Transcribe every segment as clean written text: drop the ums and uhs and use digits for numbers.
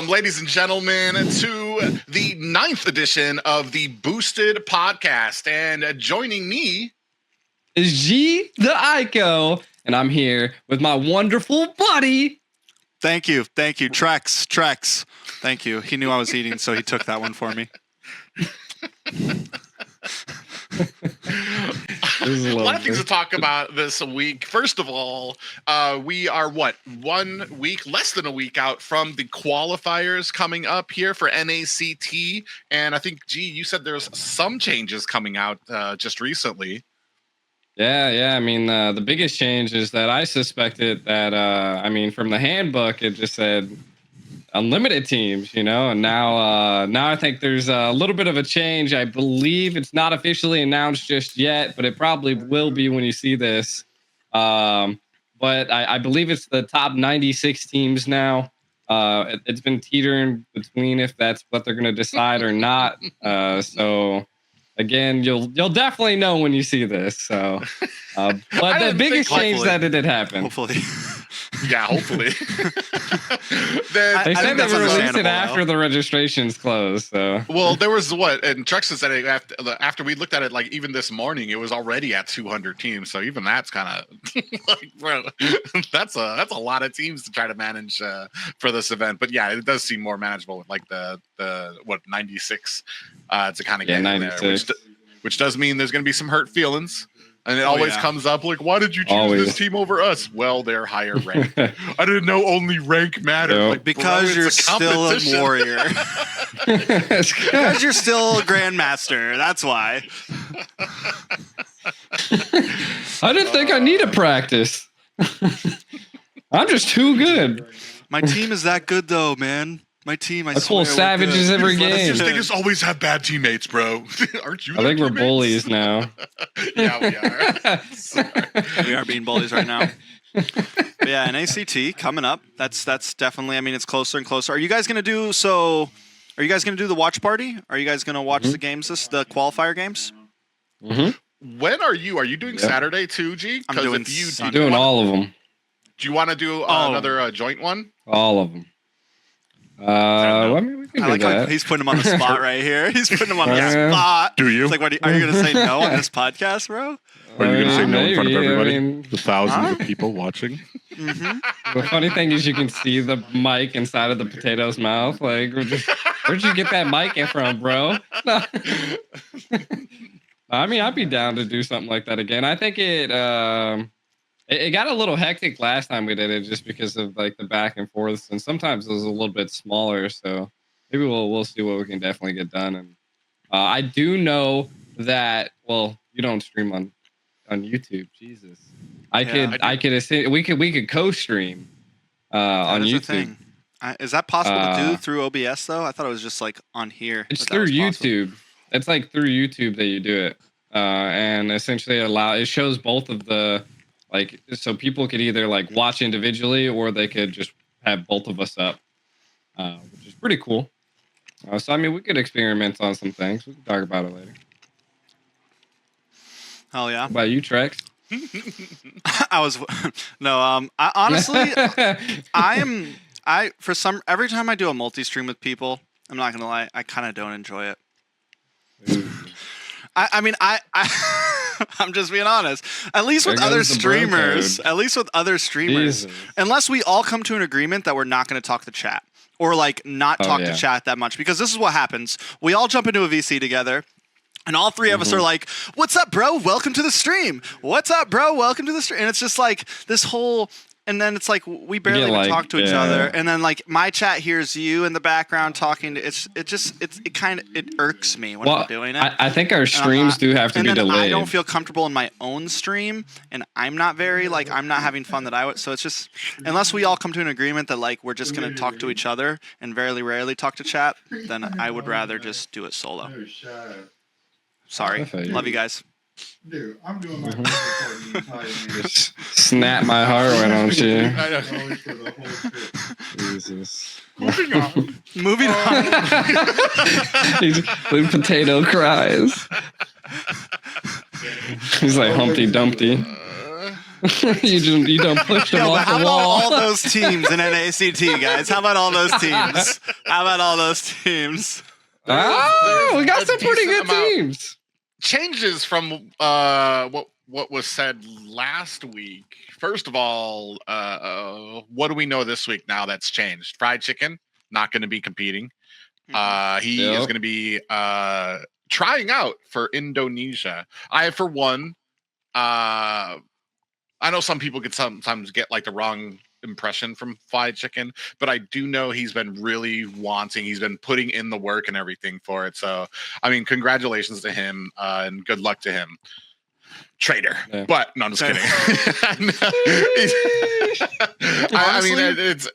Welcome, ladies and gentlemen, to the 9th edition of the Boosted Podcast. And joining me is GtheAiko, and I'm here with my wonderful buddy. Thank you. Trex. Thank you. He knew I was eating, so he took that one for me. A lot of things to talk about this week. First of all, we are less than a week out from the qualifiers coming up here for NACT. And I think, G, you said there's some changes coming out just recently. Yeah. I mean, the biggest change is that I suspected that, from the handbook, it just said unlimited teams, and now I think there's a little bit of a change. I believe it's not officially announced just yet, but it probably will be when you see this. But I believe it's the top 96 teams now. It's been teetering between if that's what they're going to decide or not. So again, you'll definitely know when you see this. So, but the biggest change that it did happen. Hopefully. Yeah, hopefully. They said they would release it after the registrations closed. So, well, there was and Trex said after we looked at it, like even this morning, it was already at 200 teams. So even that's kind of like, bro, that's a lot of teams to try to manage for this event. But yeah, it does seem more manageable with like the 96 to kind of get in there, which does mean there's going to be some hurt feelings. And it always comes up like, why did you choose this team over us? Well, they're higher ranked. I didn't know only rank mattered. Yep. Like, because you're still a warrior. Because you're still a grandmaster. That's why. I didn't think I needed practice. I'm just too good. My team is that good, though, man. My team, I pull savages every game. They just always have bad teammates, bro. Aren't you? I think we're bullies now. Yeah, we are. We are being bullies right now. But yeah, NACT coming up. That's definitely. I mean, it's closer and closer. Are you guys gonna do so? Are you guys gonna do the watch party? Are you guys gonna watch the games? The qualifier games? Mm-hmm. When are you? Are you doing Saturday too, G? I'm doing. I'm doing all of them. Do you want to do another joint one? All of them. I like how he's putting him on the spot right here. He's putting him on the spot. Do you? It's like, are you going to say no on this podcast, bro? Are you going to say no in front of everybody? The thousands of people watching? Mm-hmm. The funny thing is you can see the mic inside of the potato's mouth. Like, where'd you get that mic in from, bro? I mean, I'd be down to do something like that again. I think it got a little hectic last time we did it just because of like the back and forths, and sometimes it was a little bit smaller. So maybe we'll see what we can definitely get done. And I do know that you don't stream on YouTube. Jesus, we could co-stream on YouTube. Is that possible to do through OBS though? I thought it was just like on here. It's through YouTube. It's like through YouTube that you do it, and essentially it shows both of the. Like, so people could either like watch individually or they could just have both of us up, which is pretty cool. So, I mean, we could experiment on some things. We can talk about it later. Hell yeah. What about you, Trex? I honestly, every time I do a multi-stream with people, I'm not going to lie, I kind of don't enjoy it. I'm just being honest. At least with other streamers, Jesus. unless we all come to an agreement that we're not going to talk to chat or like not talk to chat that much, because this is what happens. We all jump into a VC together. And all three of us are like, what's up, bro? Welcome to the stream. What's up, bro? Welcome to the stream. And it's just like this whole... And then it's like we barely even talk to each other, and then like my chat hears you in the background talking. It irks me when I'm doing it. I think our streams do have to be delayed. I don't feel comfortable in my own stream, and I'm not having fun that I would. So it's just unless we all come to an agreement that like we're just gonna talk to each other and very rarely talk to chat, then I would rather just do it solo. Sorry, love you guys. Dude, I'm doing my best part the entire snap my heart, why don't you? I know. Jesus. Moving on. Little potato cries. He's like Humpty Dumpty. you don't push them Yo, but off how the about wall. all those teams in NACT, guys? How about all those teams? How about all those teams? We got a some pretty decent good amount. teams. Changes from what was said last week. First of all, what do we know this week now that's changed? FwydChickn not going to be competing. He is going to be trying out for Indonesia. For one, I know some people could sometimes get like the wrong impression from FwydChickn, but I do know he's been really wanting. He's been putting in the work and everything for it. So, I mean, congratulations to him and good luck to him. Traitor, Yeah. but no, I'm just kidding. I mean, it's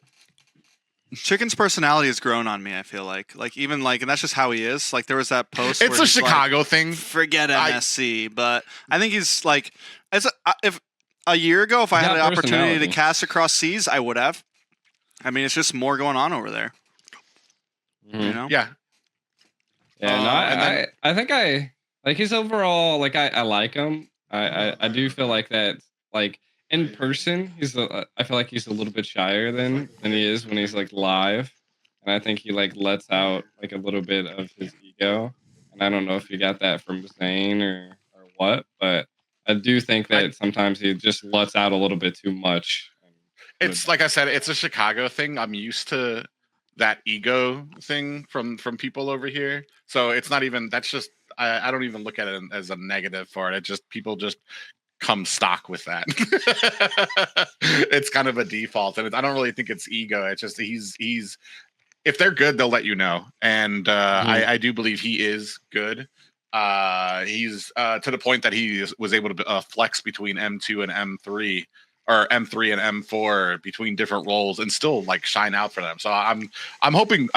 Chicken's personality has grown on me. I feel like even like, and that's just how he is. Like there was that post. it's where a he's like, Chicago thing. Forget MSC, but I think he's like, if a year ago, if I had the opportunity to cast across seas, I would have. I mean, it's just more going on over there. You know? Yeah. Yeah, I think I like his overall. Like I like him. I do feel like that. Like in person, I feel like he's a little bit shyer than he is when he's like live, and I think he like lets out like a little bit of his ego. And I don't know if he got that from Zane or what, but I do think that sometimes he just lets out a little bit too much. It's like I said, it's a Chicago thing. I'm used to that ego thing from people over here. So it's not even, that's just, I don't even look at it as a negative for it. It just, people just come stock with that. It's kind of a default. And I don't really think it's ego. It's just, he's, if they're good, they'll let you know. And I do believe he is good. He's to the point that he was able to flex between M2 and M3 or M3 and M4 between different roles and still like shine out for them. So I'm hoping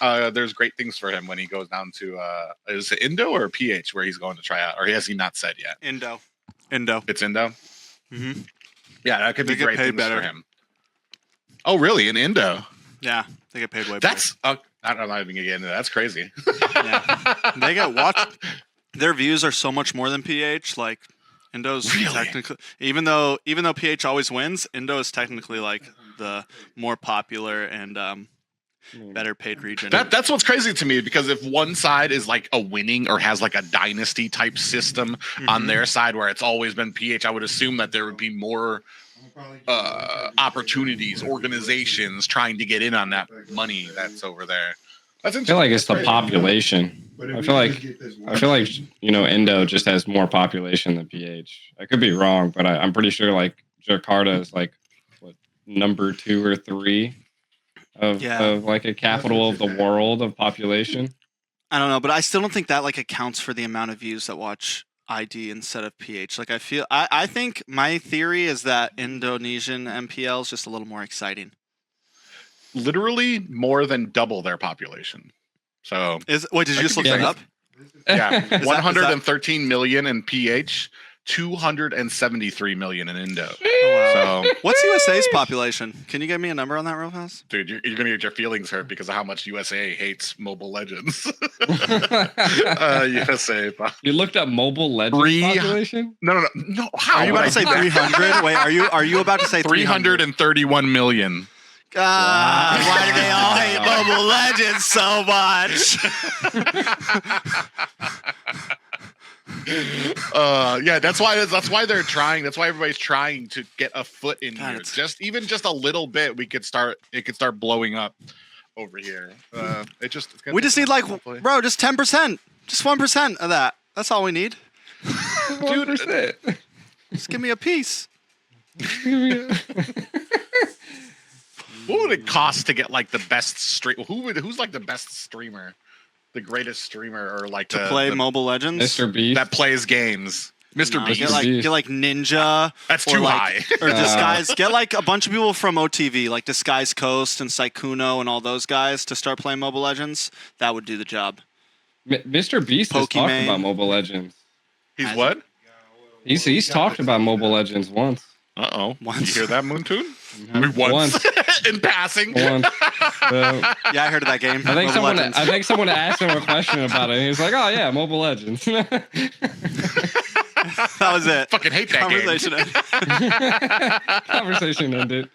there's great things for him when he goes down to is it Indo or PH where he's going to try out, or has he not said yet? Indo. It's Indo. Mm-hmm. Yeah, that could be great things better for him. Oh, really? In Indo? Yeah, they get paid way better. That's I'm not even gonna get into that. That's crazy. Yeah. They get watched. Their views are so much more than PH. Like Indo's technically, even though PH always wins, Indo is technically like the more popular and better paid region. That's what's crazy to me, because if one side is like a winning or has like a dynasty type system on their side where it's always been PH, I would assume that there would be more opportunities, organizations trying to get in on that money that's over there. That's I feel like it's the population. I feel like Indo just has more population than PH. I could be wrong, but I'm pretty sure like Jakarta is like what, number 2 or 3 of like a capital of the world of population. I don't know, but I still don't think that like accounts for the amount of views that watch ID instead of PH. Like I think my theory is that Indonesian MPL is just a little more exciting. Literally more than double their population. So did you just look that up? Yeah, 113 million in PH, 273 million in Indo. Oh, wow. So what's USA's population? Can you give me a number on that real fast? dude, you're gonna get your feelings hurt because of how much USA hates Mobile Legends. USA. You looked up Mobile Legends population? No. How are you about to say 300? Wait, are you about to say 331 million? Why do they all hate Mobile Legends so much? Yeah, that's why they're trying. That's why everybody's trying to get a foot in here. Just a little bit, it could start blowing up over here. We just need like, bro, just 10%, just 1% of that. That's all we need. 1%. Just give me a piece. What would it cost to get like the best stream? Who's like the best streamer, the greatest streamer, or like to play Mobile Legends? Mr. Beast that plays games. Mr. Beast. Get like Ninja. That's too high. Or Disguise. Get like a bunch of people from OTV, like Disguise Coast and Saikuno and all those guys to start playing Mobile Legends. That would do the job. Mr. Beast has talked about Mobile Legends. He's what? He's talked about Mobile Legends once. Uh-oh. Once. You hear that, Moontoon? Mm-hmm. Once. In passing. Once. Yeah, I heard of that game. I think someone asked him a question about it. And he was like, "Oh yeah, Mobile Legends." That was it. Fucking hate that Conversation game. Conversation ended.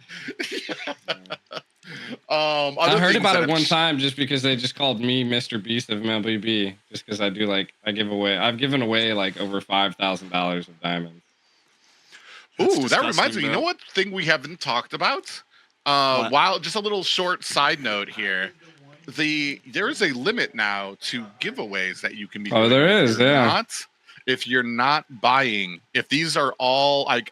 Other I heard things about that it one time just because they just called me Mr. Beast of MLBB, just because I've given away like over $5,000 of diamonds. Ooh, that reminds me. You know what thing we haven't talked about? While just a little short side note here, there is a limit now to giveaways that you can be. Oh, there is, yeah. If you're not buying, if these are all like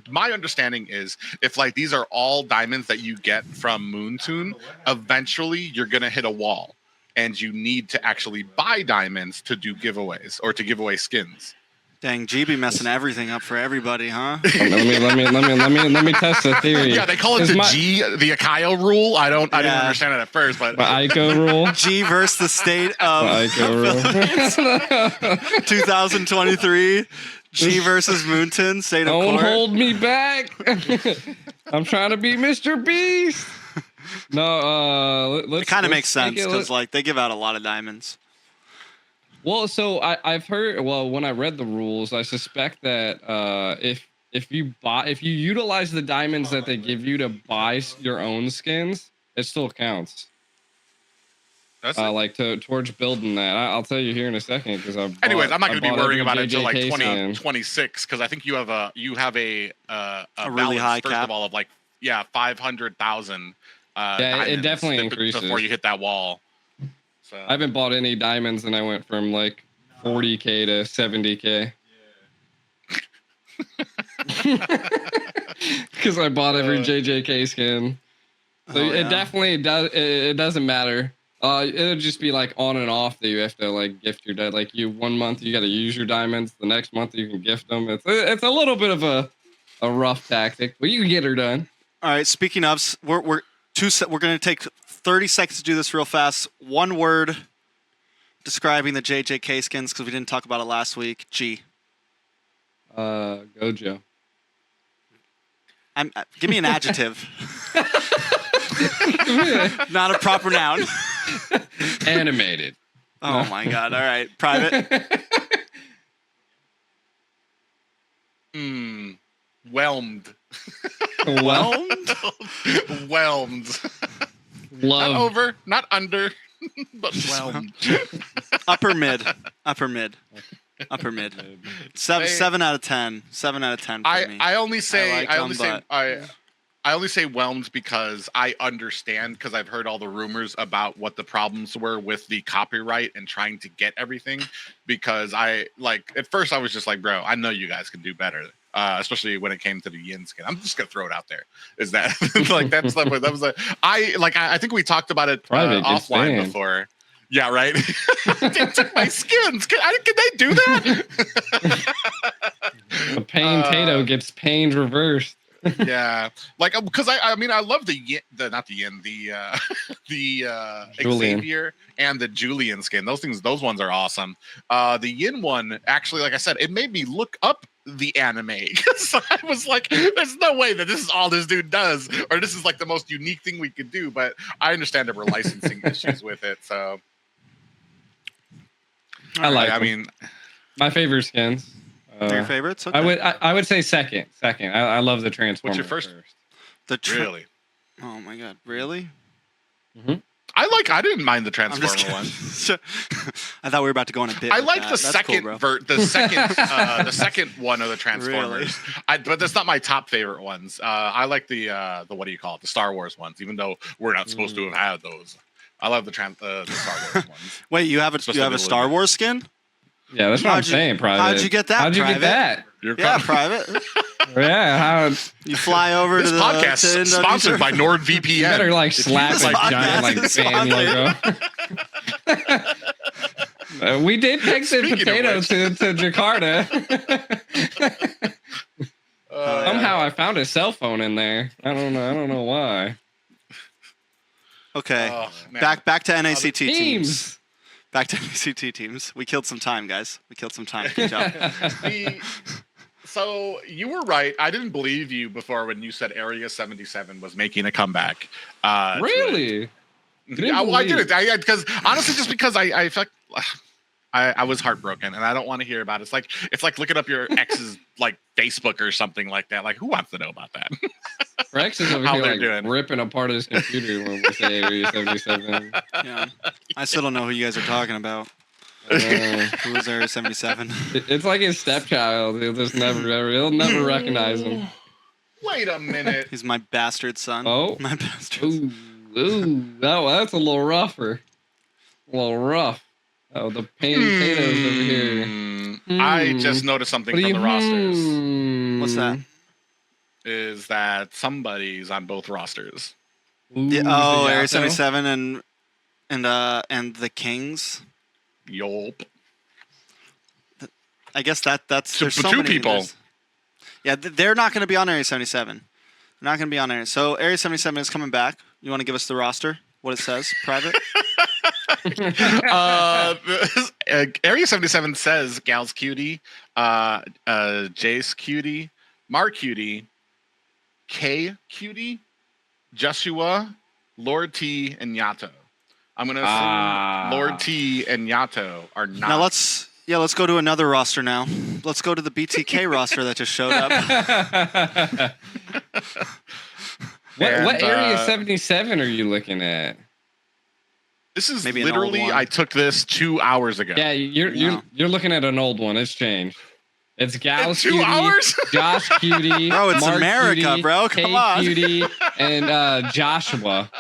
my understanding is if like these are all diamonds that you get from Moontoon, eventually you're gonna hit a wall, and you need to actually buy diamonds to do giveaways or to give away skins. Dang, G be messing everything up for everybody, huh? Let me test the theory. Yeah, they call it the GtheAiko rule. I didn't understand it at first, but GtheAiko rule. G versus the state of GtheAiko rule. 2023. G versus Moonton. State of Don't court. hold me back. I'm trying to be Mr. Beast. No, it kind of makes sense because like they give out a lot of diamonds. Well, so I've heard. Well, when I read the rules, I suspect that if you utilize the diamonds that they give you to buy your own skins, it still counts. That's towards building that. I'll tell you here in a second because anyways, I'm not going to be worrying about it until like 2026 because I think you have a really high first cap of all of like 500,000. Yeah, it definitely increases before you hit that wall. So. I haven't bought any diamonds and I went from like 40K to 70K. Because I bought every JJK skin. So it definitely does. It doesn't matter. It'll just be like on and off that you have to like gift your like you 1 month you got to use your diamonds. The next month you can gift them. It's a little bit of a rough tactic, but you can get her done. All right. Speaking of, we're going to take 30 seconds to do this real fast. One word describing the JJK skins because we didn't talk about it last week. G. Gojo. Give me an adjective. Not a proper noun. Animated. Oh my god. All right. Private. Whelmed. Whelmed? Whelmed. Love. Not over, not under, but whelmed. Upper mid. 7 out of 10. 7 out of 10 for me. I only say whelmed because I understand because I've heard all the rumors about what the problems were with the copyright and trying to get everything. Because at first I was just like, bro, I know you guys can do better. Especially when it came to the yin skin. I'm just gonna throw it out there. Is that I think we talked about it offline before. Yeah, right. They took my skins. Can they do that? The pain Tato gets pained reversed. Yeah, because I mean I love the Xavier and the Julian skin. Those ones are awesome. The yin one actually, like I said, it made me look up the anime because I was like, there's no way that this is all this dude does, or this is like the most unique thing we could do. But I understand there were licensing issues with it, so I mean, my favorite skins. Your favorites? Okay. I would say second. I love the Transformers. What's your first? Really? Oh my god! Really? Mm-hmm. I didn't mind the Transformer one. I thought we were about to go on a bit. I like the second the second one of the Transformers. Really? But that's not my top favorite ones. I like the what do you call it? The Star Wars ones, even though we're not supposed to have had those. I love the Star Wars ones. Wait, you have a Star Wars skin? Yeah, that's what I'm saying, Private. How'd you get that? How'd you get that? Private. Yeah, how you fly over this to podcast the sponsored by NordVPN. You better slap a giant fan logo. We did exit potato to Jakarta. Somehow I found a cell phone in there. I don't know why. Okay, back to NACT teams. Back to NACT teams. We killed some time, guys. Good job. So you were right. I didn't believe you before when you said Area 77 was making a comeback. Really? I did it. Because honestly, just because I felt I was heartbroken, and I don't want to hear about it. It's like looking up your ex's like Facebook or something like that. Like, who wants to know about that? Rex is over How here they're like doing. ripping apart his computer when we say Area 77. Yeah. I still don't know who you guys are talking about. Who is Area 77? It's like his stepchild. He'll never recognize him. Wait a minute. He's my bastard son. Oh. My bastard son. Ooh, that's a little rougher. A little rough. Oh, the potatoes over here. I just noticed something from the rosters. What's that? Is that somebody's on both rosters? Yeah, Area 77 and the Kings. Yolp. I guess that's there's so two many people. there's- Yeah, they're not going to be on Area 77. They're not going to be on Area. So Area 77 is coming back. You want to give us the roster? What it says? Private? Area 77 says Gal's Cutie, Jace Cutie, Mar Cutie, K Cutie, Joshua, Lord T, and Yato. I'm gonna assume Lord T and Yato are not. Now let's go to another roster now. Let's go to the BTK roster that just showed up. What Area 77 are you looking at? This is Maybe an old literally. one. I took this 2 hours ago. Yeah, you're looking at an old one. It's changed. It's Gal's 2 Cutie, hours? Josh Cutie, Bro, it's Mark America, Cutie, bro. K Come on. Cutie, and Joshua.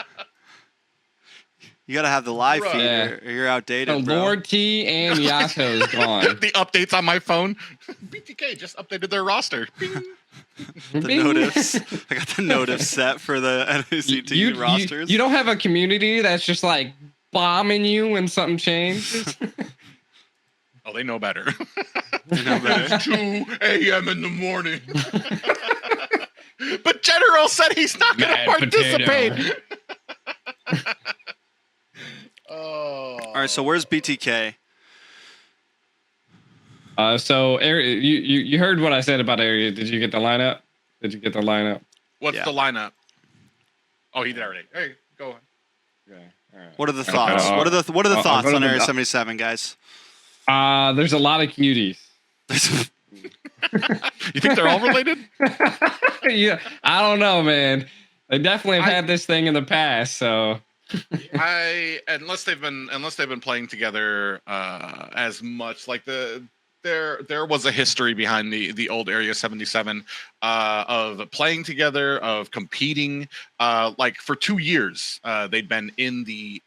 You got to have the live Bruh. feed Yeah. or you're outdated, So bro. Lord T and Yato's gone. The updates on my phone. BTK just updated their roster. Bing. The notice. I got the notice set for the NACT rosters. You don't have a community that's just like bombing you when something changes. Oh, they know better. You know, better. It's 2 a.m. in the morning. But General said he's not going to Mad participate. Oh. All right, so where's BTK? So area, you heard what I said about area. Did you get the lineup? What's Yeah. the lineup? Oh, he did already. Hey, go on. Okay. All right. What are the thoughts? Okay, what are the I'll thoughts go to on the- Area 77, guys? There's a lot of cuties. You think they're all related? Yeah, I don't know, man. They definitely have had this thing in the past, so Unless they've been playing together as much, like there was a history behind the old Area 77 of playing together, of competing. Like for 2 years, they'd been in the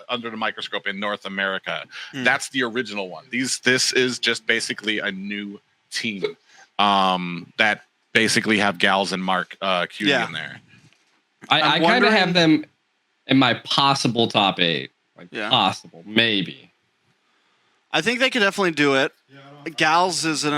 under the microscope in North America. That's the original one. This is just basically a new team that basically have Gals and Mark Cutie in there. I kind of have them in my possible top 8. Like possible, maybe. I think they could definitely do it. Yeah, I don't- Gals is an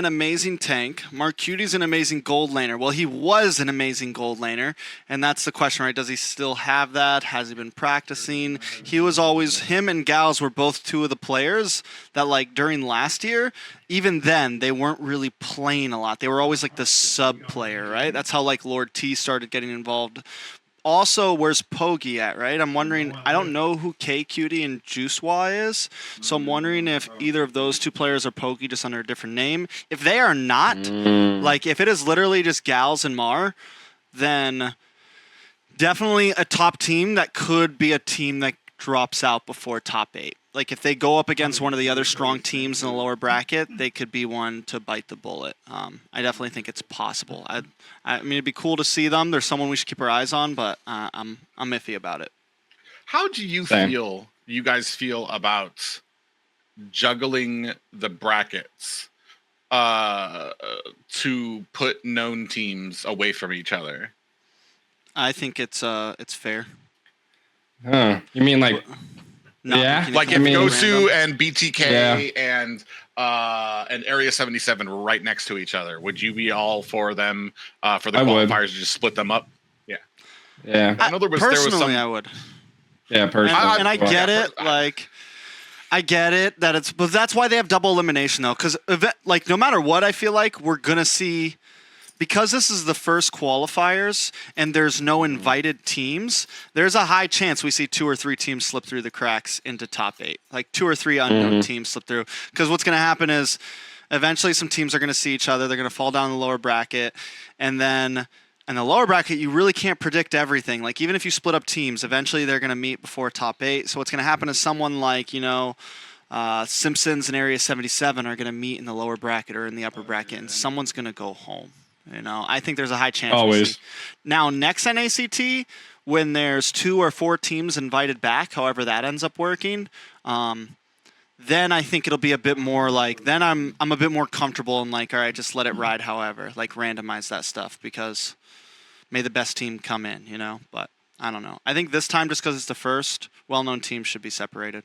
amazing tank. Mark Cutie's an amazing gold laner. Well, he was an amazing gold laner, and that's the question, right? Does he still have that? Has he been practicing? He was always, him and Gals were both two of the players that, like, during last year, even then, they weren't really playing a lot. They were always like the sub player, right? That's how like Lord T started getting involved. Also, where's Pogi at, right? I'm wondering, I don't know who K Cutie and Juicewa is, so I'm wondering if either of those two players are Pogi just under a different name. If they are not, like if it is literally just Gals and Mar, then definitely a top team that could be a team that drops out before top 8. Like if they go up against one of the other strong teams in the lower bracket, they could be one to bite the bullet. I definitely think it's possible. I mean, it'd be cool to see them. There's someone we should keep our eyes on, but I'm iffy about it. How do you guys feel about juggling the brackets to put known teams away from each other? I think it's fair. Huh. You mean like Not Yeah. making it Like if completely GOSU random. and BTK and Area 77 were right next to each other, would you be all for them for the I would. qualifiers to just split them up? yeah. I know there was Personally, some. I would. Yeah, personally. And I well, get yeah, it, like, I get it that but that's why they have double elimination though, because like no matter what, I feel like we're gonna see because this is the first qualifiers and there's no invited teams, there's a high chance we see 2 or 3 teams slip through the cracks into top 8. Like 2 or 3 unknown teams slip through. Because what's going to happen is eventually some teams are going to see each other. They're going to fall down the lower bracket. And then in the lower bracket, you really can't predict everything. Like even if you split up teams, eventually they're going to meet before top 8. So what's going to happen is someone like, Simpsons and Area 77 are going to meet in the lower bracket or in the upper bracket, and someone's going to go home. I think there's a high chance. Always. Now, next NACT, when there's 2 or 4 teams invited back, however that ends up working, then I think it'll be a bit more like, then I'm a bit more comfortable and like, all right, just let it ride however, like randomize that stuff because may the best team come in, but I don't know. I think this time, just because it's the first, well-known teams should be separated.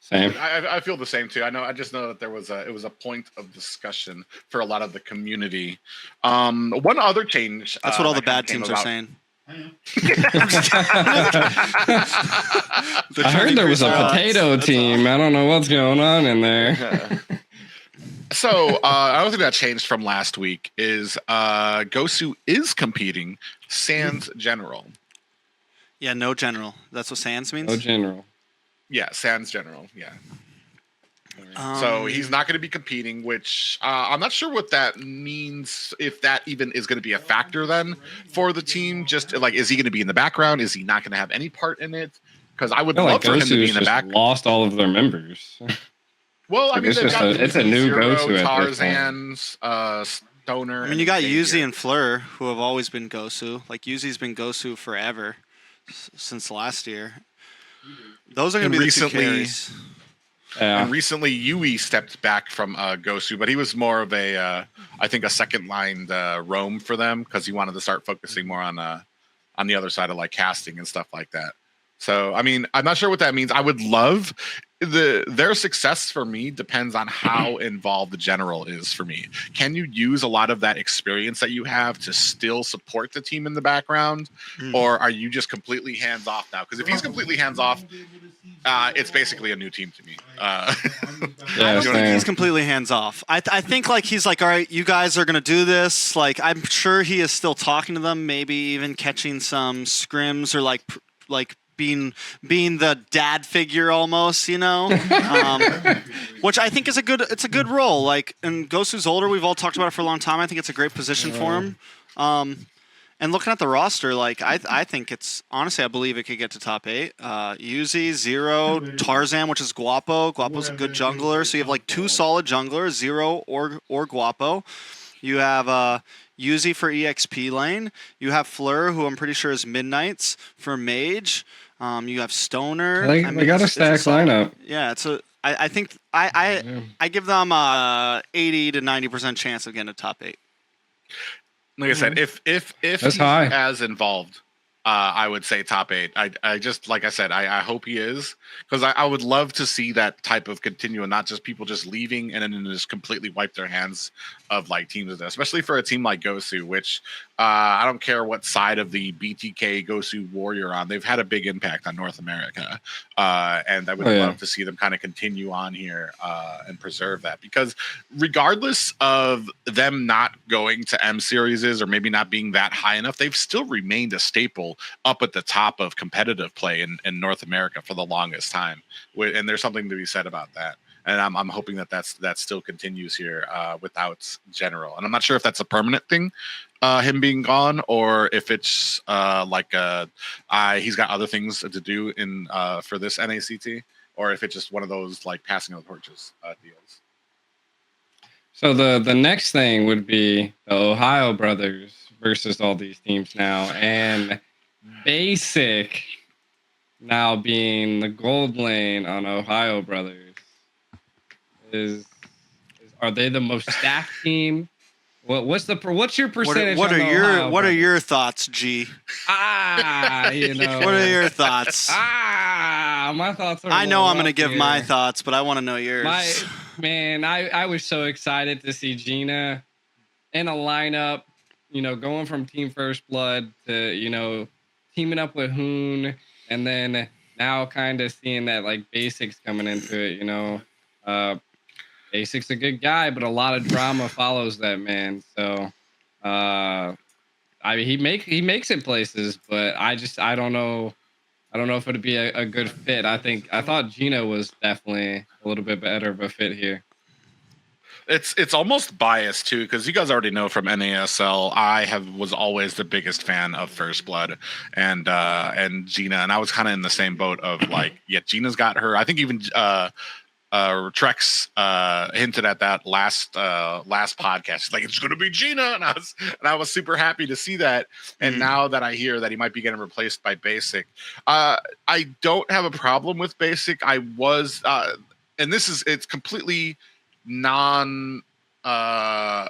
Same. I feel the same too. I just know that it was a point of discussion for a lot of the community. One other change. That's what all the bad teams are saying. I heard there was a potato team. I don't know what's going on in there. So another thing that changed from last week is GOSU is competing Sans General. Yeah, no general. That's what Sans means? No general. Yeah, Sans General. Yeah. So he's not going to be competing, which I'm not sure what that means, if that even is going to be a factor then for the team. Just like, is he going to be in the background? Is he not going to have any part in it? Because I would love for him to be in the back. Lost all of their members. Well, I mean, it's a new GOSU. Tarzan's, Stoner. I mean, you got Yuzi and Fleur, who have always been GOSU. Like, Yuzi's been GOSU forever, since last year. Those are going to be the 2 carries. Yeah. And recently, Yui stepped back from GOSU, but he was more of I think, a second-line roam for them because he wanted to start focusing more on the other side of like casting and stuff like that. So, I mean, I'm not sure what that means. I would love their success for me depends on how involved the general is for me. Can you use a lot of that experience that you have to still support the team in the background, or are you just completely hands off now? Because if he's completely hands off, it's basically a new team to me. I don't think he's completely hands off. I think like he's like, all right, you guys are gonna do this. Like I'm sure he is still talking to them, maybe even catching some scrims or like being the dad figure almost, which I think is a good role. Like, and GOSU's older. We've all talked about it for a long time. I think it's a great position for him. And looking at the roster, like I think it's honestly, I believe it could get to top 8. Yuzi, Zero, Tarzan, which is Guapo. Guapo's a good jungler, so you have like 2 solid junglers, Zero or Guapo. You have Yuzi for EXP lane. You have Fleur, who I'm pretty sure is Midnights for Mage. You have Stoner. They got a stacked lineup. Yeah, I think I give them 80 to 90% chance of getting to top 8. Like I said, if he's high. as involved, I would say top 8. I just, like I said, I hope he is, because I would love to see that type of continuum, not just people just leaving and then just completely wipe their hands of like teams, especially for a team like GOSU, which I don't care what side of the BTK GOSU war you're on, they've had a big impact on North America, and I would love to see them kind of continue on here and preserve that, because regardless of them not going to M series or maybe not being that high enough, they've still remained a staple up at the top of competitive play in North America for the longest time, and there's something to be said about that. And I'm hoping that still continues here without general. And I'm not sure if that's a permanent thing, him being gone, or if it's he's got other things to do in for this NACT, or if it's just one of those like passing of the torches deals. So the next thing would be the Ohio brothers versus all these teams now, and Basic now being the gold lane on Ohio brothers. Are they the most stacked team? What's your percentage? What are your thoughts, G? What are your thoughts? My thoughts are. I know I'm gonna give my thoughts, but I want to know yours. I was so excited to see Gina in a lineup. Going from Team First Blood to teaming up with Hoon, and then now kind of seeing that like Basics coming into it. Basic's a good guy, but a lot of drama follows that man. So, I mean, he makes it places, but I don't know. I don't know if it'd be a good fit. I thought Gina was definitely a little bit better of a fit here. It's almost biased too, because you guys already know from NASL, was always the biggest fan of First Blood and Gina, and I was kind of in the same boat of like, yeah, Gina's got her. I think even Trex hinted at that last podcast. She's like, it's going to be Gina, and I was super happy to see that. And now that I hear that he might be getting replaced by Basic, I don't have a problem with Basic. I was, and it's completely non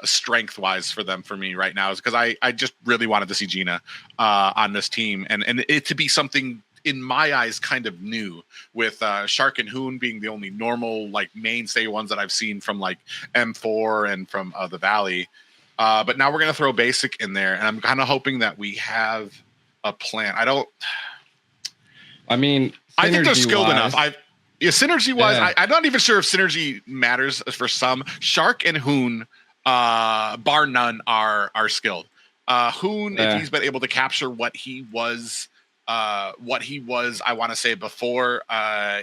strength wise for me right now, is because I just really wanted to see Gina on this team and it to be something in my eyes kind of new, with Shark and Hoon being the only normal like mainstay ones that I've seen from like M4 and from the Valley, but now we're gonna throw Basic in there, and I'm kind of hoping that we have a plan. I think they're skilled enough. Synergy wise, I'm not even sure if synergy matters for some. Shark and Hoon, bar none, are skilled. Hoon, if he's been able to capture what he was, I want to say before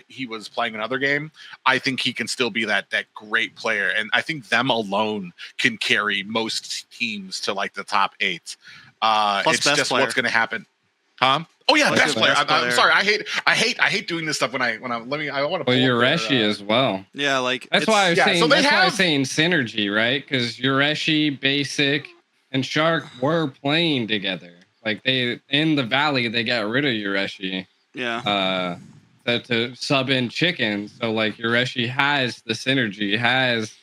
he was playing another game, I think he can still be that great player, and I think them alone can carry most teams to like the top 8. It's just player. What's going to happen, huh? Oh yeah, best player. I'm sorry. I hate doing this stuff when I want to. Well, Yureshi as well. Yeah, like that's why I was saying. So that's why I was saying synergy, right? Because Yureshi, Basic, and Shark were playing together. Like they in the Valley, they got rid of Yureshi. Yeah. To sub in Chicken. So like Yureshi has the synergy, has,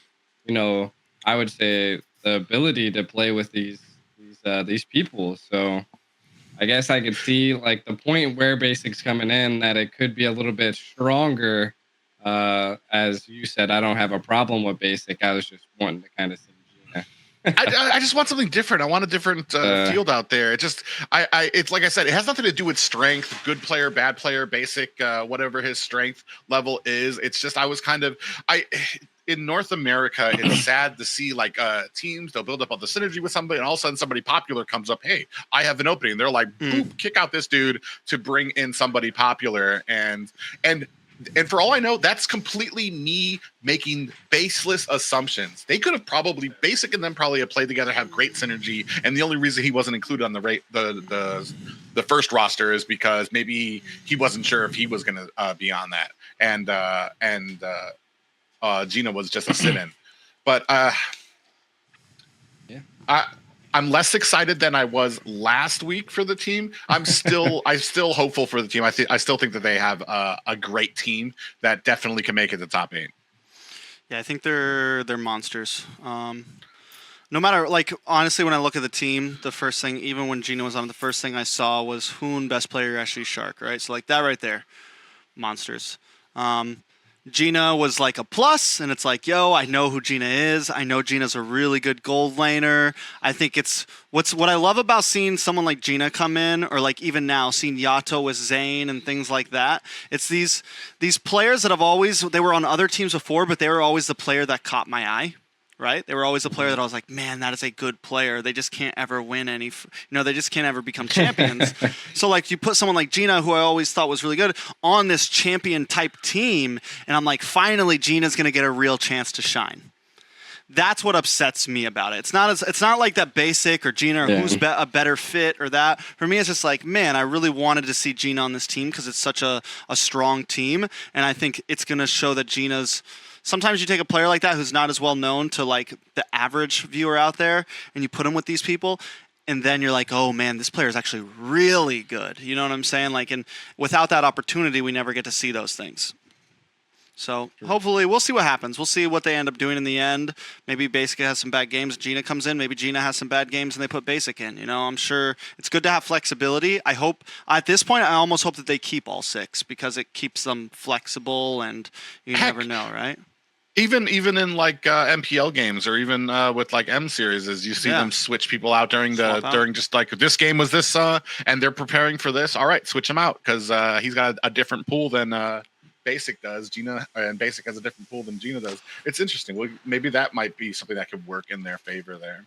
I would say the ability to play with these people. So I guess I could see like the point where Basic's coming in, that it could be a little bit stronger. As you said, I don't have a problem with Basic. I was just wanting to kind of see Gina. I just want something different. I want a different field out there. It's like I said, it has nothing to do with strength, good player, bad player, Basic, whatever his strength level is. It's just in North America, it's sad to see like teams, they'll build up all the synergy with somebody, and all of a sudden somebody popular comes up, hey, I have an opening. They're like, boop, kick out this dude to bring in somebody popular. And for all I know, that's completely me making baseless assumptions. They could have Basic and them probably have played together, have great synergy, and the only reason he wasn't included on the first roster is because maybe he wasn't sure if he was going to be on that, and Gina was just a sit-in. But I'm less excited than I was last week for the team. I'm still hopeful for the team. I still think that they have a great team that definitely can make it to top 8. Yeah, I think they're monsters. No matter, like, honestly, when I look at the team, the first thing, even when Gina was on, the first thing I saw was Hoon, best player, actually Shark, right? So like that right there, monsters. Gina was like a plus, and it's like, yo, I know who Gina is. I know Gina's a really good gold laner. I think it's what I love about seeing someone like Gina come in, or like even now seeing Yato with Zane and things like that. It's these players that they were on other teams before, but they were always the player that caught my eye. Right? They were always a player that I was like, man, that is a good player. They just can't ever win they just can't ever become champions. So like you put someone like Gina, who I always thought was really good, on this champion type team, and I'm like, finally Gina's going to get a real chance to shine. That's what upsets me about it. It's not like that Basic or Gina or who's a better fit or that. For me, it's just like, man, I really wanted to see Gina on this team because it's such a strong team, and I think it's going to show that Gina's. Sometimes you take a player like that who's not as well known to like the average viewer out there, and you put him with these people, and then you're like, oh man, this player is actually really good. You know what I'm saying? Like, and without that opportunity, we never get to see those things. So hopefully we'll see what happens. We'll see what they end up doing in the end. Maybe Basic has some bad games. Gina comes in. Maybe Gina has some bad games and they put Basic in. I'm sure it's good to have flexibility. I hope at this point, I almost hope that they keep all 6 because it keeps them flexible, and you never know, right? Even in like MPL games, or even with like M series, you see them switch people out during just like this game was this and they're preparing for this. All right, switch him out because he's got a different pool than Basic does. Gina and Basic has a different pool than Gina does. It's interesting. Well, maybe that might be something that could work in their favor there.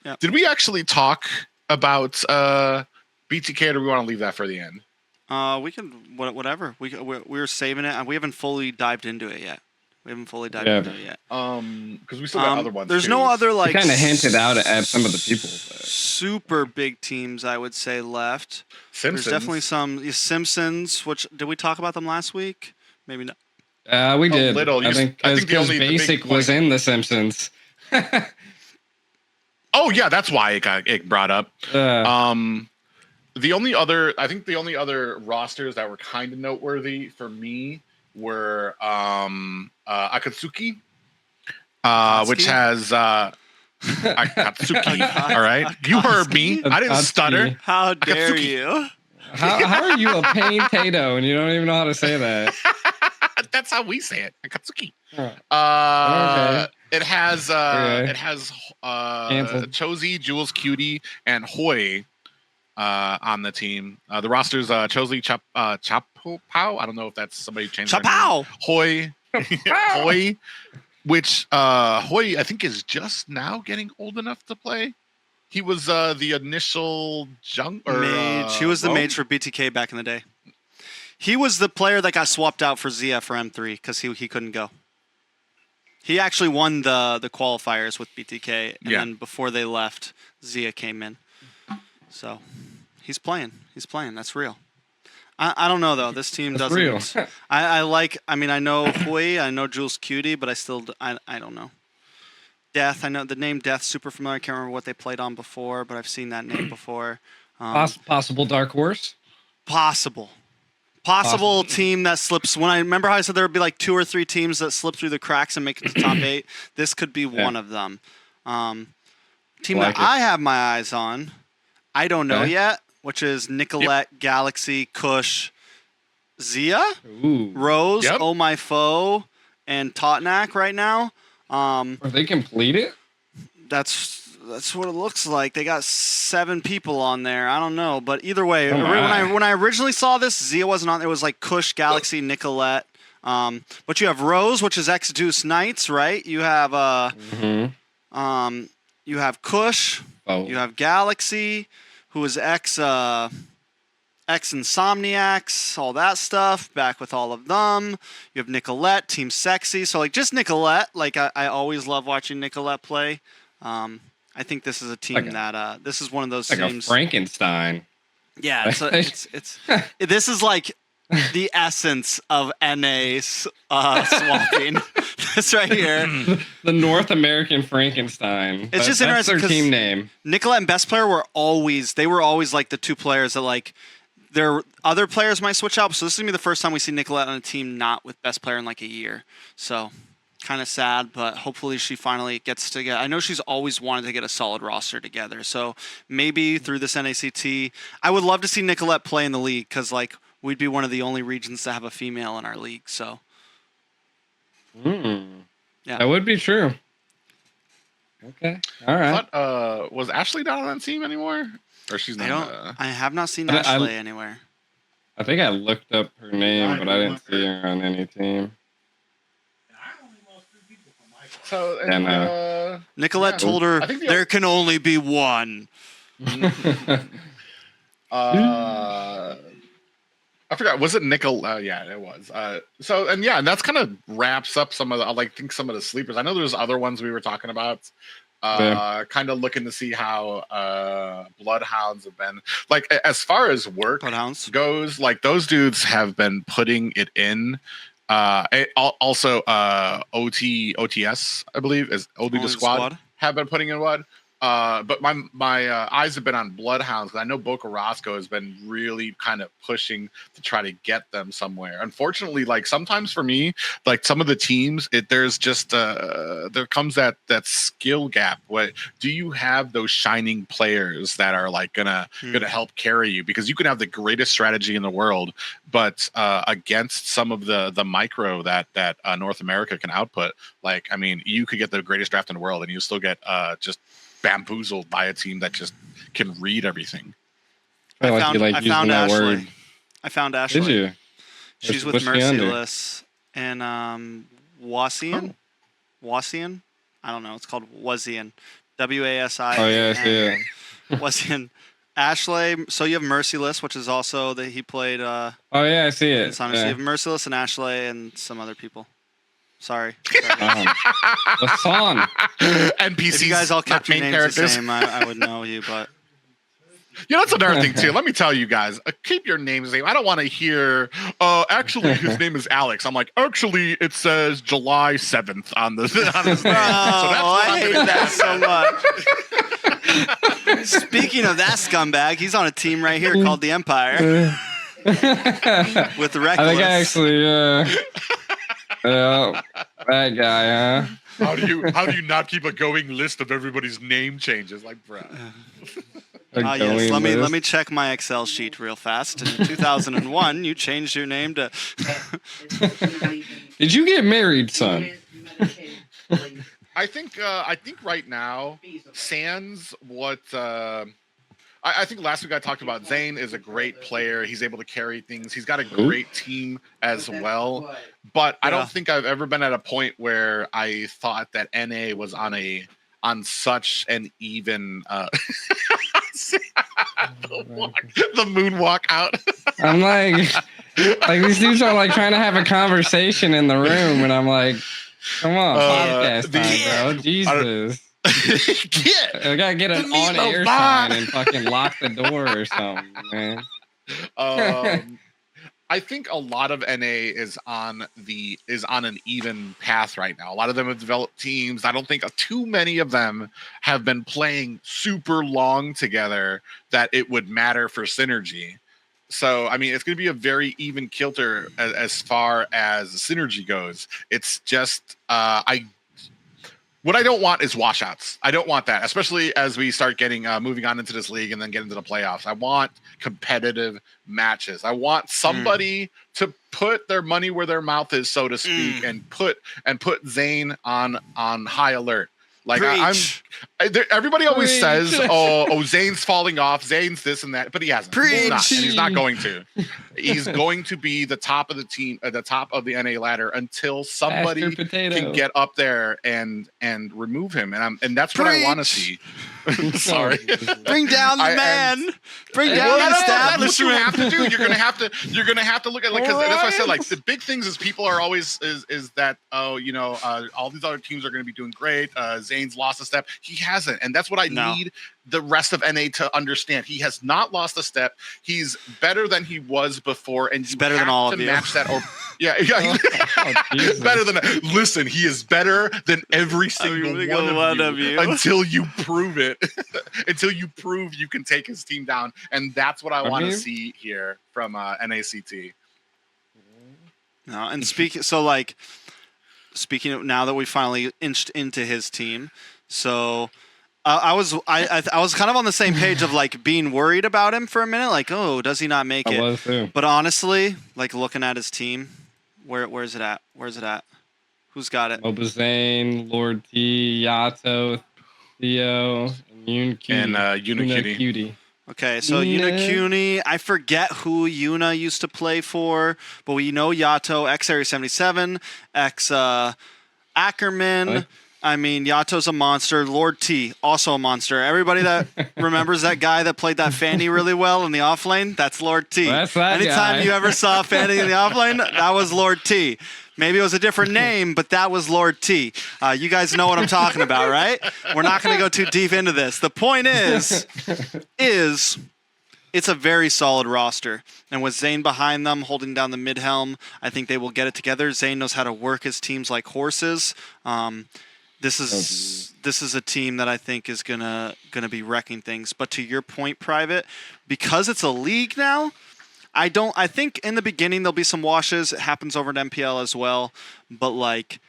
Yeah. Did we actually talk about BTK, or do we want to leave that for the end? We can whatever. We're saving it, and we haven't fully dived into it yet. Because we still got other ones. There's too. no other like kind of hinted out at some of the people. Super big teams, I would say, left. Simpsons. There's definitely some Simpsons. Which did we talk about them last week? Maybe not. We did. Little. I think because Basic was in The Simpsons. Oh yeah, that's why it got brought up. The only other rosters that were kind of noteworthy for me were Akatsuki, which has Akatsuki. All right, you heard me. I didn't stutter. How dare Akatsuki. you? How are you a pain-tato and you don't even know how to say that? That's how we say it. Akatsuki. Okay. It has Canceled. Chozy, Jules Cutie, and Hoi on the team. The roster's Chozy, Chapo Pow. I don't know if that's somebody changed. Chapow. Hoi, Hoi, which Hoi I think is just now getting old enough to play. He was the initial mage. He was the mage for BTK back in the day. He was the player that got swapped out for Zia for M3 because he couldn't go. He actually won the qualifiers with BTK, and then before they left, Zia came in. So he's playing. That's real. I don't know though. This team doesn't. Real. I know Hui. I know Jules Cutie, but I don't know. Death. I know the name Death. Super familiar. I can't remember what they played on before, but I've seen that name before. Possible dark horse. Possible team that slips. When I remember how I said there would be like 2 or 3 teams that slip through the cracks and make it to top 8. This could be one of them. Team that I have my eyes on, I don't know yet, which is Nicolette, Galaxy, Kush, Zia, Rose, Oh My Foe, and Totnak right now. Are they completed? That's what it looks like. They got 7 people on there. I don't know, but either way, when I originally saw this, Zia wasn't on. It was like Kush, Galaxy, Nicolette. But you have Rose, which is X-Deuce Knights, right? You have you have Kush. You have Galaxy, who is X Insomniacs, all that stuff. Back with all of them. You have Nicolette, Team Sexy. So like just Nicolette. Like I always love watching Nicolette play. I think this is a team that this is one of those teams. A Frankenstein. Yeah, it's this is like the essence of NA swapping. This right here. The North American Frankenstein. It's just interesting because their team name. Nicolette and Best Player were always like the 2 players that like their other players might switch out. So this is gonna be the first time we see Nicolette on a team not with Best Player in like a year. So kind of sad, but hopefully she finally gets to get. I know she's always wanted to get a solid roster together, so maybe through this NACT, I would love to see Nicolette play in the league because like we'd be one of the only regions to have a female in our league. So, yeah, that would be true. Okay, all right. But was Ashley not on that team anymore, or she's not? I have not seen Ashley anywhere. I think I looked up her name, but I didn't see her on any team. So Nicolette told her there can only be one. I forgot. Was it Nickel? Yeah, it was. And that's kind of wraps up some of the some of the sleepers. I know there's other ones we were talking about. Kind of looking to see how BloodHounds have been. Like as far as work goes, like those dudes have been putting it in. Also OTS, I believe, is Only the Squad have been putting in WUD. But my eyes have been on BloodHounds because I know Boca Roscoe has been really kind of pushing to try to get them somewhere. Unfortunately, like sometimes for me, like some of the teams, there's just there comes that skill gap. What do you have those shining players that are like gonna help carry you? Because you can have the greatest strategy in the world, but against some of the micro that North America can output, like I mean, you could get the greatest draft in the world and you still get just bamboozled by a team that just can read everything. I found Ashley. Did you? She's with What's she under? Merciless and Wasian. Wasian? I don't know. It's called Wasian. W-A-S-I. Oh yeah, I see it. Wasian. Ashley. So you have Merciless, which is also that he played. Oh yeah, I see it. So you Yeah. have Merciless and Ashley and some other people. Sorry. The song. NPCs. If you guys all kept your main names characters. the same, I would know you, but. You know, that's another thing too. Let me tell you guys, keep your names the same. I don't want to hear, actually, his name is Alex. I'm like, actually, it says July 7th on his name. I hate that so much. Speaking of that scumbag, he's on a team right here called the Empire. With Reckless. I think I actually, yeah, that guy, huh? How do you not keep a going list of everybody's name changes? Like, bro. Yes. Let me check my Excel sheet real fast. In 2001, you changed your name to. Did you get married, son? I think right now, sans what I think last week I talked about. Zane is a great player. He's able to carry things. He's got a great team as well. But I don't think I've ever been at a point where I thought that NA was on such an even the moonwalk out. I'm like these dudes are like trying to have a conversation in the room, and I'm like, come on, podcast time, bro. Jesus. I gotta get an on-air sign and fucking lock the door or something, man. I think a lot of NA is on an even path right now. A lot of them have developed teams. I don't think too many of them have been playing super long together that it would matter for synergy. So, I mean, it's going to be a very even kilter as far as synergy goes. It's just what I don't want is washouts. I don't want that, especially as we start getting moving on into this league and then get into the playoffs. I want competitive matches. I want somebody to put their money where their mouth is, so to speak, and put Zane on high alert. Like everybody always says, "Oh, Zane's falling off. Zane's this and that," but he hasn't. He's not, and he's not going to. He's going to be the top of the team, at the top of the NA ladder until somebody can get up there and remove him. And that's what I want to see. Sorry, bring down the man. Bring down the establishment. That's what you have to do. You're gonna have to look at, like, because that's why I said, like, the big things is people are always is that all these other teams are going to be doing great. Zane's lost a step. He hasn't, and that's what I need the rest of NA to understand. He has not lost a step. He's better than he was before, and he's better than all of you. Match that, or better than that. Listen, he is better than every single one of you until you prove it. Until you prove you can take his team down, and that's what I want to see here from NACT. No, and speaking of, now that we finally inched into his team, so I was kind of on the same page of, like, being worried about him for a minute, like, oh, does he not make it? was too. But honestly, like, looking at his team, where's it at? Where's it at? Who's got it? Zane, Lord T, Yato, Theo, and Unicutie. Okay, so Unicutie, I forget who Yuna used to play for, but we know Yato, ex-Area 77, ex-Ackerman. I mean, Yato's a monster. Lord T, also a monster. Everybody that remembers that guy that played that Fanny really well in the off lane, that's Lord T. Well, that's that Anytime guy. you ever saw Fanny in the off lane, that was Lord T. Maybe it was a different name, but that was Lord T. You guys know what I'm talking about, right? We're not going to go too deep into this. The point is it's a very solid roster. And with Zane behind them, holding down the mid-helm, I think they will get it together. Zane knows how to work his teams like horses. This is a team that I think is gonna be wrecking things. But to your point, Private, because it's a league now, I think in the beginning there'll be some washes. It happens over at MPL as well. But, like,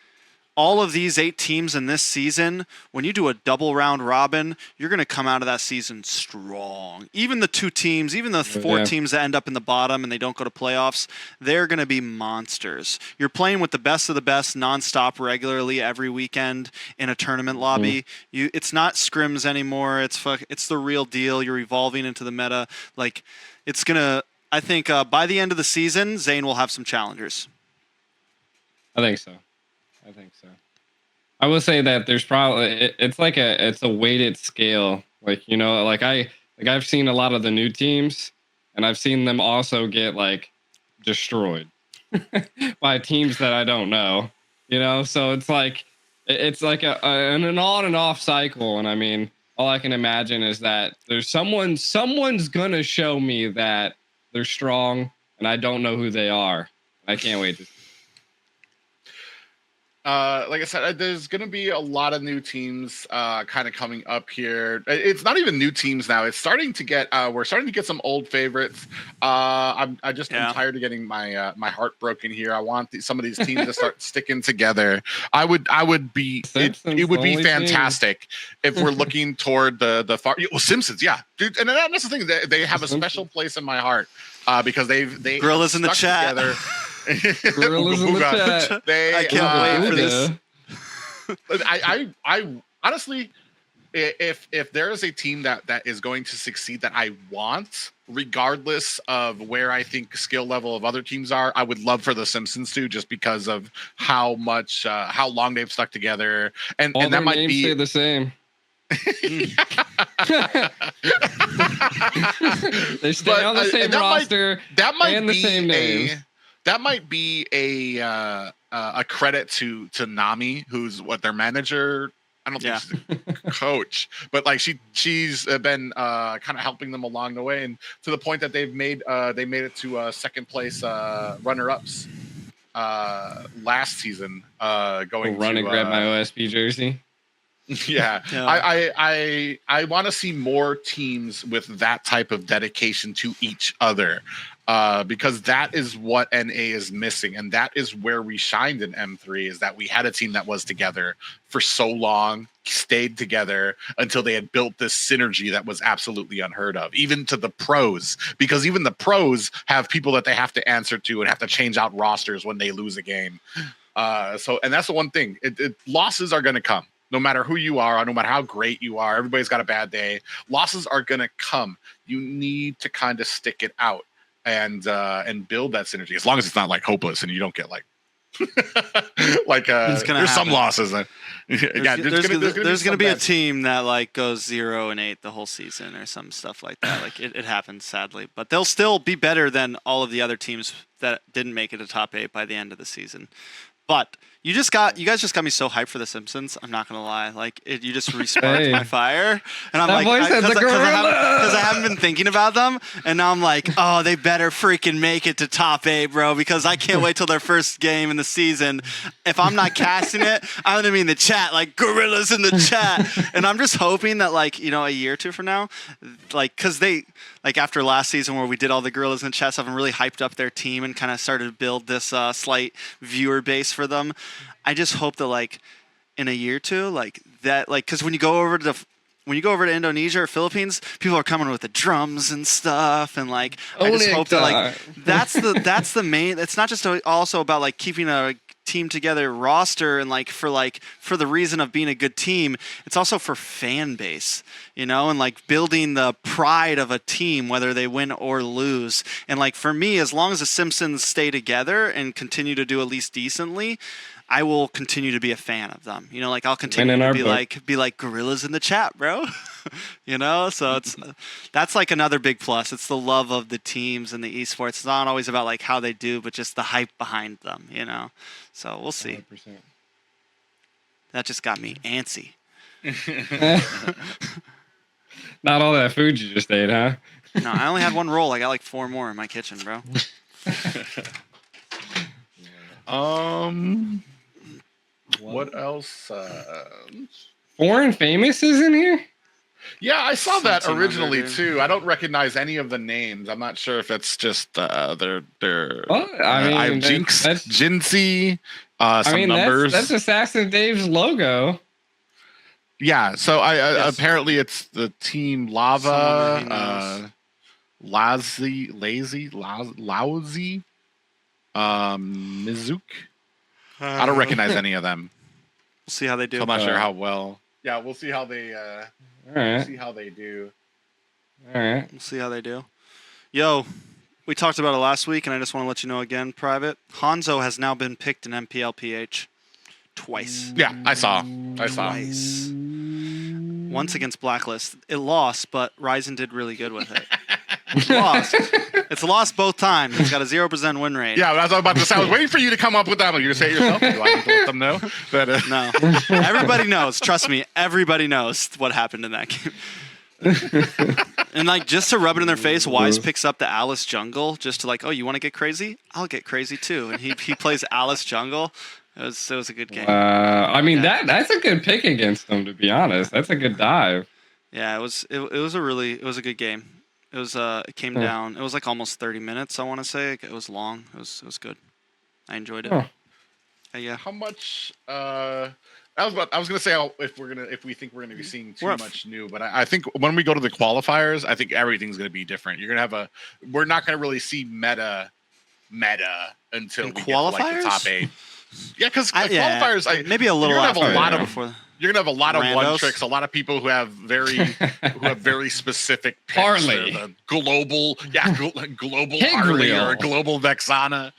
all of these 8 teams in this season, when you do a double round robin, you're going to come out of that season strong. Even the 2 teams, even the 4 teams that end up in the bottom and they don't go to playoffs, they're going to be monsters. You're playing with the best of the best nonstop regularly every weekend in a tournament lobby. It's not scrims anymore. It's the real deal. You're evolving into the meta. Like, it's going to I think by the end of the season, Zane will have some challengers. I think so. I will say that there's probably it's a weighted scale. Like, you know, I've seen a lot of the new teams, and I've seen them also get like destroyed by teams that I don't know. You know, so it's like an on and off cycle. And I mean, all I can imagine is that there's someone's gonna show me that they're strong, and I don't know who they are. I can't wait to. Like I said, there's going to be a lot of new teams kind of coming up here. It's not even new teams now. It's starting to get we're starting to get some old favorites. I'm tired of getting my my heart broken here. I want some of these teams to start sticking together. It would be fantastic if we're looking toward the far Simpsons, yeah, dude. And that's the thing, they have a special place in my heart because they Gorillas in the chat together. Gorillas in the chat. I can't wait for this. I honestly, if there is a team that is going to succeed that I want, regardless of where I think skill level of other teams are, I would love for the Simpsons to, just because of how long they've stuck together, and that might be stay the same. They stay on the same roster. That might and be the same names. That might be a credit to Nami, who's their manager. I don't think she's a coach, but like she's been kind of helping them along the way, and to the point that they made it to second place runner-ups last season. Going run and grab my OSP jersey. Yeah. I want to see more teams with that type of dedication to each other, because that is what NA is missing, and that is where we shined in M3, is that we had a team that was together for so long, stayed together until they had built this synergy that was absolutely unheard of, even to the pros, because even the pros have people that they have to answer to and have to change out rosters when they lose a game. And that's the one thing. Losses are going to come. No matter who you are, no matter how great you are, everybody's got a bad day. Losses are going to come. You need to kind of stick it out and build that synergy, as long as it's not like hopeless and you don't get like there's some losses. There's going to be a team that like goes 0-8 the whole season or some stuff like that. Like it happens, sadly, but they'll still be better than all of the other teams that didn't make it to top 8 by the end of the season. But you guys just got me so hyped for The Simpsons. I'm not gonna lie, like you just resparked my fire, and I'm because I haven't been thinking about them, and now I'm like, oh, they better freaking make it to top 8, bro, because I can't wait till their first game in the season. If I'm not casting it, I'm gonna be in the chat like gorillas in the chat, and I'm just hoping that like a year or two from now, like because they. Like after last season where we did all the gorillas in the chat stuff and really hyped up their team and kind of started to build this slight viewer base for them. I just hope that like in a year or two, like that, like because when you go over to Indonesia or Philippines, people are coming with the drums and stuff, and like I just hope that like that's the main. It's not just also about like keeping a team together roster and like for the reason of being a good team. It's also for fan base, and like building the pride of a team, whether they win or lose. And like for me, as long as the Simpsons stay together and continue to do at least decently, I will continue to be a fan of them. Like I'll continue to be like gorillas in the chat, bro. So that's like another big plus. It's the love of the teams and the esports. It's not always about like how they do, but just the hype behind them, So we'll see. 100%. That just got me antsy. Not all that food you just ate, huh? No, I only had one roll. I got like 4 more in my kitchen, bro. What else? Foreign Famous is in here? Yeah, I saw that originally too. I don't recognize any of the names. I'm not sure if it's just their. Well, I mean, Jinx, Jinsey, some numbers. That's Assassin Dave's logo. Yeah, so apparently it's the team Lava, Lousy, Mizook. I don't recognize any of them. We'll see how they do. So I'm not sure how well. Yeah, we'll see how they. All right. See how they do. All right. We'll see how they do. Yo, We talked about it last week, and I just want to let you know again, Private. Hanzo has now been picked in MPLPH twice. Yeah, I saw. Twice. Once against Blacklist. It lost, but Ryzen did really good with it. Lost. It's lost both times. It's got a 0% win rate. Yeah, I was about to say. I was waiting for you to come up with that. You're going to say it yourself? Do I need to let them know? That, No. Everybody knows. Trust me. Everybody knows what happened in that game. And like just to rub it in their face, Wise picks up the Alice jungle just to like, oh, you want to get crazy? I'll get crazy too. And he plays Alice jungle. It was a good game. I mean that's a good pick against them, to be honest. That's a good dive. Yeah, it was a good game. It came down. It was like almost 30 minutes. I want to say it was long. It was good. I enjoyed it. Yeah. How much? I was gonna say if we think we're gonna be seeing too much new, but I think when we go to the qualifiers, I think everything's gonna be different. You're gonna have we're not gonna really see meta until we get to like the top 8. Yeah, because qualifiers, maybe a little after. You're gonna have a lot of randos. one tricks, a lot of people who have very specific picks. Harley, the global Harley or global Vexana.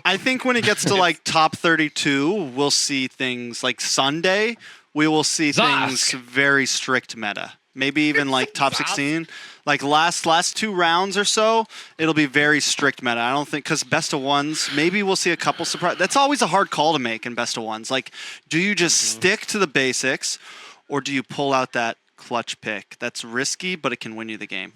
I think when it gets to like top 32, we'll see things like Sunday. We will see things very strict meta. Maybe even like top 16. Like last 2 rounds or so, it'll be very strict meta. I don't think, because best of ones, maybe we'll see a couple surprise. That's always a hard call to make in best of ones. Like, do you just stick to the basics, or do you pull out that clutch pick? That's risky, but it can win you the game.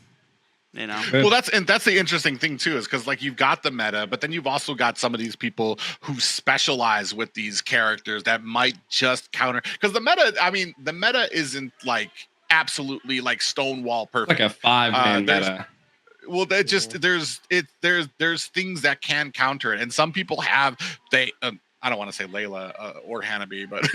You know. Well, that's the interesting thing too, is because like you've got the meta, but then you've also got some of these people who specialize with these characters that might just counter. Because the meta isn't like absolutely like stonewall perfect, like a 5-man meta. Well, that just there's things that can counter it, and some people have I don't want to say Layla or Hanabi, but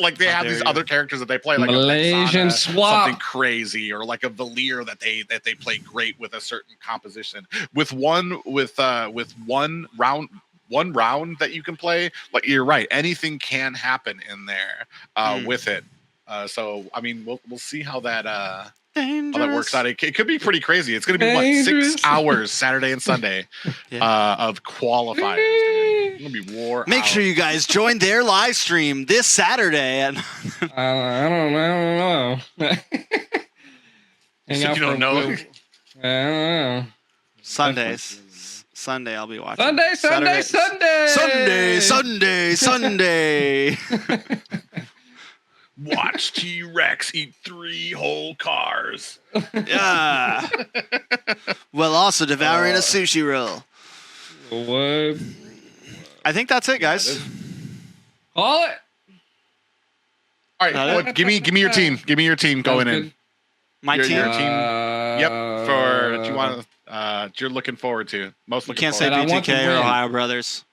like they have these other characters that they play, like Malaysian swap, something crazy, or like a Valir that they play great with a certain composition. With one round that you can play, like you're right, anything can happen in there with it. So I mean, we'll see how that works out. It could be pretty crazy. It's going to be 6 hours Saturday and Sunday of qualifiers. It's going to be war. Make sure you guys join their live stream this Saturday. And I don't know. You don't know? I don't know. Sunday I'll be watching. Sunday. Watch T-Rex eat 3 whole cars. Yeah. While also devouring a sushi roll. What? I think that's it, guys. Call it. All right, well, give me your team. Give me your team going in. My team. Your team. Yep. For what you want. You're looking forward to. Most looking. You can't say BTK or Ohio Brothers.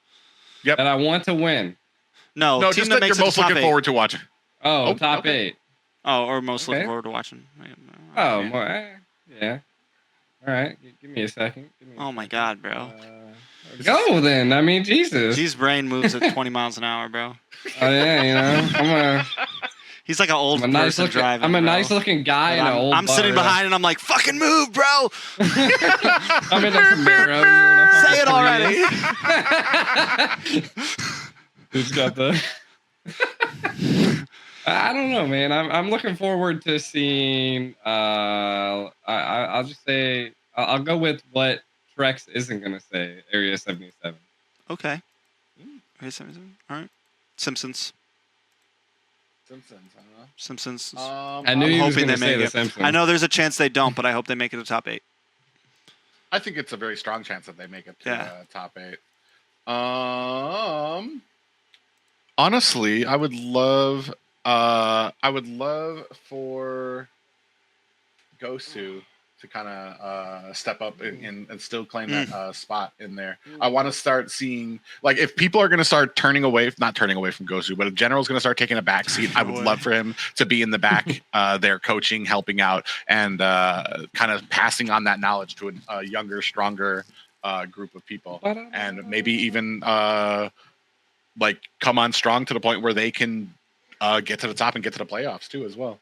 Yep. That I want to win. No, team just that you're most looking forward to watching. Oh, top 8. Oh, or most looking forward to watching. Oh, yeah. All right, give me a second. Oh my God, bro. Go then. I mean, Jesus. G's brain moves at 20 miles an hour, bro. Oh yeah, you know, he's like an old person driving. I'm a nice looking guy in an old. I'm sitting behind and I'm like, fucking move, bro. I'm in the mirror. Say it already. Who's got the? I don't know, man. I'm looking forward to seeing. I'll just say I'll go with what Trex isn't gonna say. Area 77. Okay. Area 77. All right. Simpsons. Simpsons. I knew you was hoping they make it. Simpsons. I know there's a chance they don't, but I hope they make it to top 8. I think it's a very strong chance that they make it to top 8. Honestly, I would love for GOSU to kind of step up and still claim that spot in there. I want to start seeing, like, if people are going to start not turning away from GOSU, but if General's going to start taking a back seat, I would love for him to be in the back there coaching, helping out, and kind of passing on that knowledge to a younger, stronger group of people. And maybe even like come on strong to the point where they can get to the top and get to the playoffs too as well.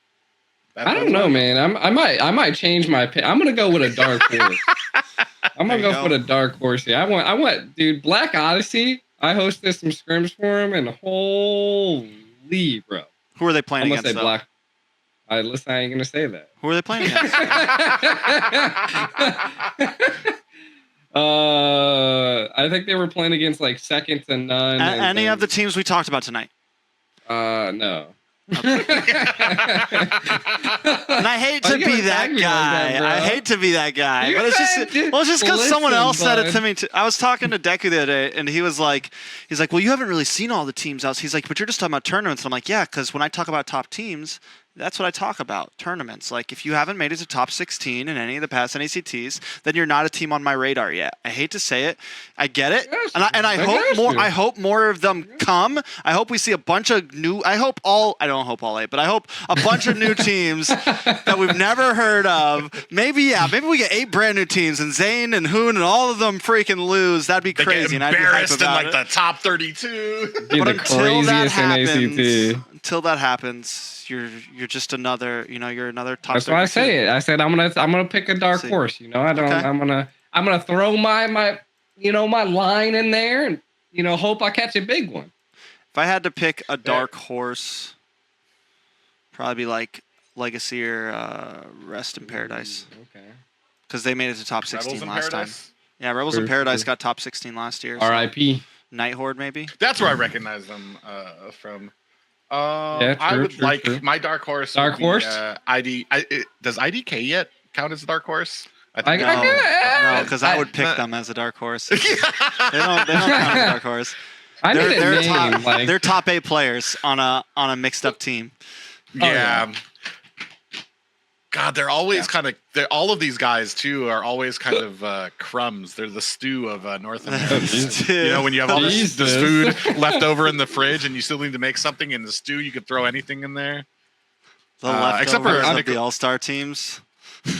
I don't know, man. I might change my pick. I'm gonna go with a dark horse. I'm gonna go for the dark horse here. I want, dude, Black Odyssey. I hosted some scrims for him, and holy, bro. Who are they playing I'm gonna against? say Black. Listen, I ain't gonna say that. Who are they playing against? I think they were playing against like Second to None. Any of the teams we talked about tonight? No. Okay. And I hate to be that guy. I hate to be that guy. But it's just because someone else said it to me. I was talking to Deku the other day, and he's like, well, you haven't really seen all the teams out. He's like, but you're just talking about tournaments. I'm like, yeah, because when I talk about top teams, that's what I talk about, tournaments. Like, if you haven't made it to top 16 in any of the past NACTs, then you're not a team on my radar yet. I hate to say it. I get it. I hope more of them come. I hope we see a bunch of new, I don't hope all 8, but I hope a bunch of new teams that we've never heard of. Maybe we get 8 brand new teams, and Zane and Hoon and all of them freaking lose. That'd be crazy. And I'd be embarrassed in like the top 32. But until that happens, you're just another, you're another top. That's why I say it. I said I'm gonna pick a dark horse. I'm gonna throw my my line in there and hope I catch a big one. If I had to pick a dark horse, probably be like Legacy or Rest in Paradise. Okay. Because they made it to top 16 last time. Yeah, Rebels in Paradise got top 16 last year. R.I.P. Night Horde, maybe. That's where I recognize them from. Yeah, I would like my dark horse. Dark horse. Does IDK yet count as a dark horse? No, because I would pick them as a dark horse. They don't count as a dark horse. They're top 8 players on a mixed up team. Yeah. God, they're always all of these guys too are always kind of crumbs. They're the stew of North America. When you have all this food left over in the fridge and you still need to make something in the stew, you could throw anything in there. The leftovers of the all-star teams.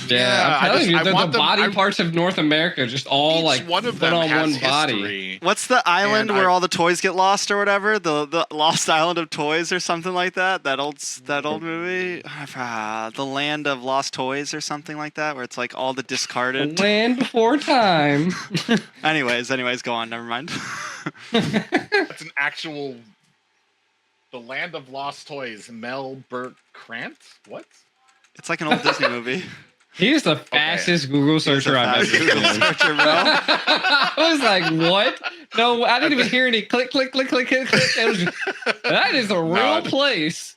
Yeah, I'm telling you, the body parts of North America just all like one of put them on has one body. What's the island where all the toys get lost or whatever? The Lost Island of Toys or something like that? That old movie? The Land of Lost Toys or something like that, where it's like all the discarded. The Land Before Time. anyways, go on. Never mind. That's an actual. The Land of Lost Toys. Mel Burt Krant? What? It's like an old Disney movie. He is the fastest Google searcher I've ever seen. I was like, what? No, I didn't even hear any click. That is a real place.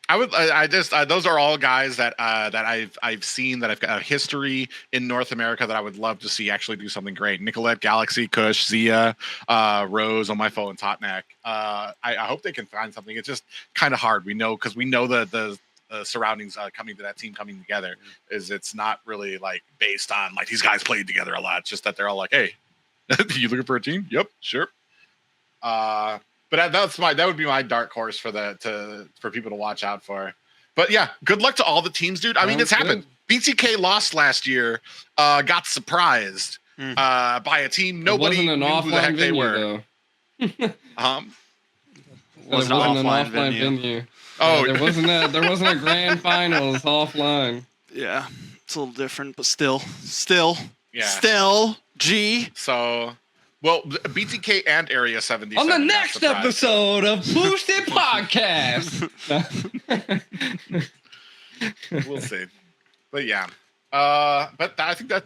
Those are all guys that I've seen that I've got a history in North America that I would love to see actually do something great. Nicolette, Galaxy, Kush, Zia, Rose, On My Phone, Totnak. I hope they can find something. It's just kind of hard. We know the surroundings coming together is it's not really like based on like these guys played together a lot. It's just that they're all like, hey, you looking for a team? Yep, sure. But that would be my dark horse for people to watch out for. But yeah, good luck to all the teams, dude. I mean, it's happened. BTK lost last year, got surprised by a team nobody knew who the heck they were. It wasn't an offline venue. Oh, there wasn't a grand finals offline. Yeah, it's a little different, but still, G. So, well, BTK and Area 77 on the next episode of Boosted Podcast. We'll see, but yeah, but I think that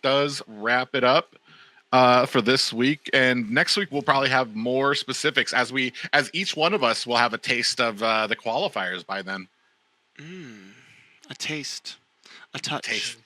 does wrap it up. For this week, and next week we'll probably have more specifics as each one of us will have a taste of the qualifiers by then. A taste, a touch.